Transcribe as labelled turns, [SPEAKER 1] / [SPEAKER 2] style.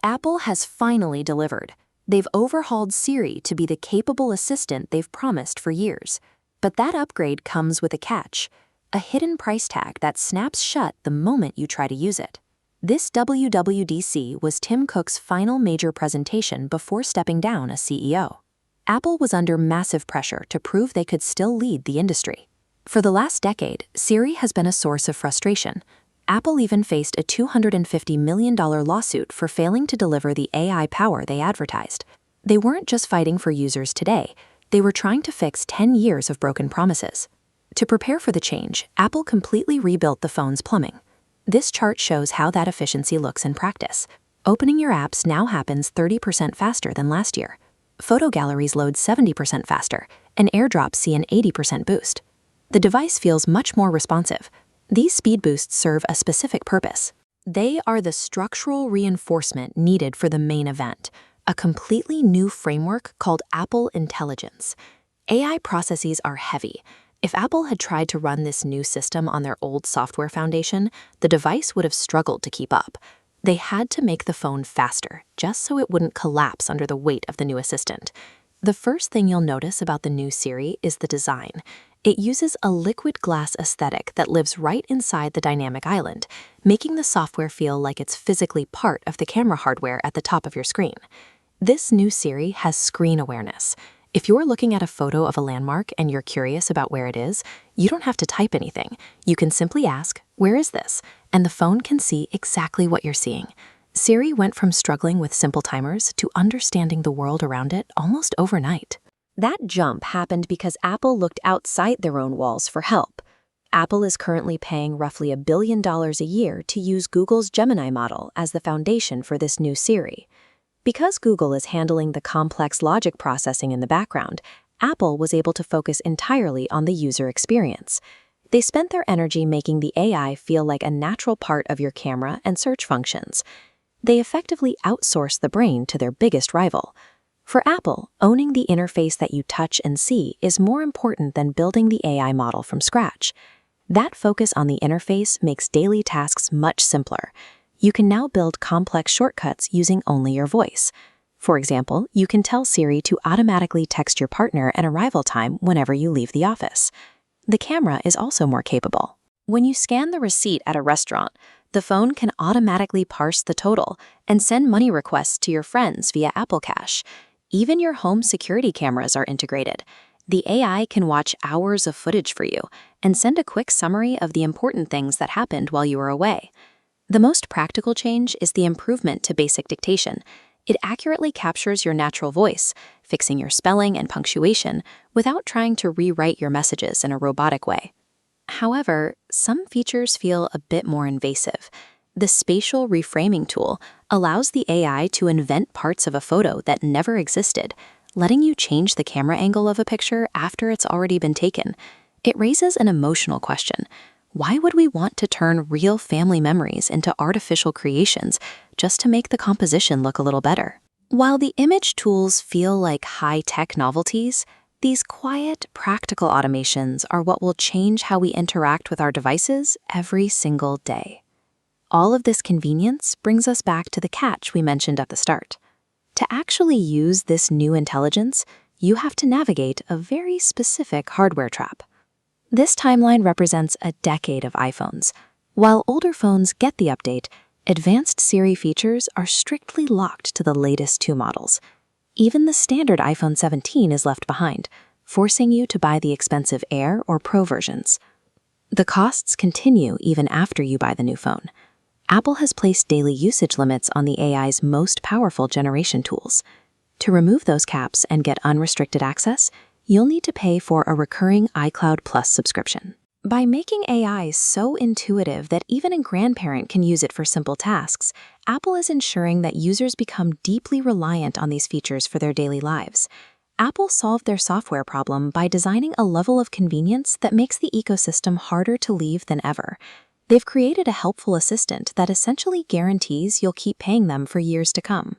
[SPEAKER 1] Apple has finally delivered. They've overhauled Siri to be the capable assistant they've promised for years. But that upgrade comes with a catch, a hidden price tag that snaps shut the moment you try to use it. This WWDC was Tim Cook's final major presentation before stepping down as CEO. Apple was under massive pressure to prove they could still lead the industry. For the last decade, Siri has been a source of frustration. Apple even faced a $250 million lawsuit for failing to deliver the AI power they advertised. They weren't just fighting for users today, they were trying to fix 10 years of broken promises. To prepare for the change, Apple completely rebuilt the phone's plumbing. This chart shows how that efficiency looks in practice. Opening your apps now happens 30% faster than last year. Photo galleries load 70% faster, and AirDrops see an 80% boost. The device feels much more responsive. These speed boosts serve a specific purpose. They are the structural reinforcement needed for the main event, a completely new framework called Apple Intelligence. AI processes are heavy. If Apple had tried to run this new system on their old software foundation, the device would have struggled to keep up. They had to make the phone faster, just so it wouldn't collapse under the weight of the new assistant. The first thing you'll notice about the new Siri is the design. It uses a liquid glass aesthetic that lives right inside the dynamic island, making the software feel like it's physically part of the camera hardware at the top of your screen. This new Siri has screen awareness. If you're looking at a photo of a landmark and you're curious about where it is, you don't have to type anything. You can simply ask, "Where is this?" and the phone can see exactly what you're seeing. Siri went from struggling with simple timers to understanding the world around it almost overnight. That jump happened because Apple looked outside their own walls for help. Apple is currently paying roughly $1 billion a year to use Google's Gemini model as the foundation for this new Siri. Because Google is handling the complex logic processing in the background, Apple was able to focus entirely on the user experience. They spent their energy making the AI feel like a natural part of your camera and search functions. They effectively outsourced the brain to their biggest rival. For Apple, owning the interface that you touch and see is more important than building the AI model from scratch. That focus on the interface makes daily tasks much simpler. You can now build complex shortcuts using only your voice. For example, you can tell Siri to automatically text your partner an arrival time whenever you leave the office. The camera is also more capable. When you scan the receipt at a restaurant, the phone can automatically parse the total and send money requests to your friends via Apple Cash. Even your home security cameras are integrated. The AI can watch hours of footage for you and send a quick summary of the important things that happened while you were away. The most practical change is the improvement to basic dictation. It accurately captures your natural voice, fixing your spelling and punctuation without trying to rewrite your messages in a robotic way. However, some features feel a bit more invasive. The spatial reframing tool allows the AI to invent parts of a photo that never existed, letting you change the camera angle of a picture after it's already been taken. It raises an emotional question. Why would we want to turn real family memories into artificial creations just to make the composition look a little better? While the image tools feel like high-tech novelties, these quiet, practical automations are what will change how we interact with our devices every single day. All of this convenience brings us back to the catch we mentioned at the start. To actually use this new intelligence, you have to navigate a very specific hardware trap. This timeline represents a decade of iPhones. While older phones get the update, advanced Siri features are strictly locked to the latest 2 models. Even the standard iPhone 17 is left behind, forcing you to buy the expensive Air or Pro versions. The costs continue even after you buy the new phone. Apple has placed daily usage limits on the AI's most powerful generation tools. To remove those caps and get unrestricted access, you'll need to pay for a recurring iCloud Plus subscription. By making AI so intuitive that even a grandparent can use it for simple tasks, Apple is ensuring that users become deeply reliant on these features for their daily lives. Apple solved their software problem by designing a level of convenience that makes the ecosystem harder to leave than ever. They've created a helpful assistant that essentially guarantees you'll keep paying them for years to come.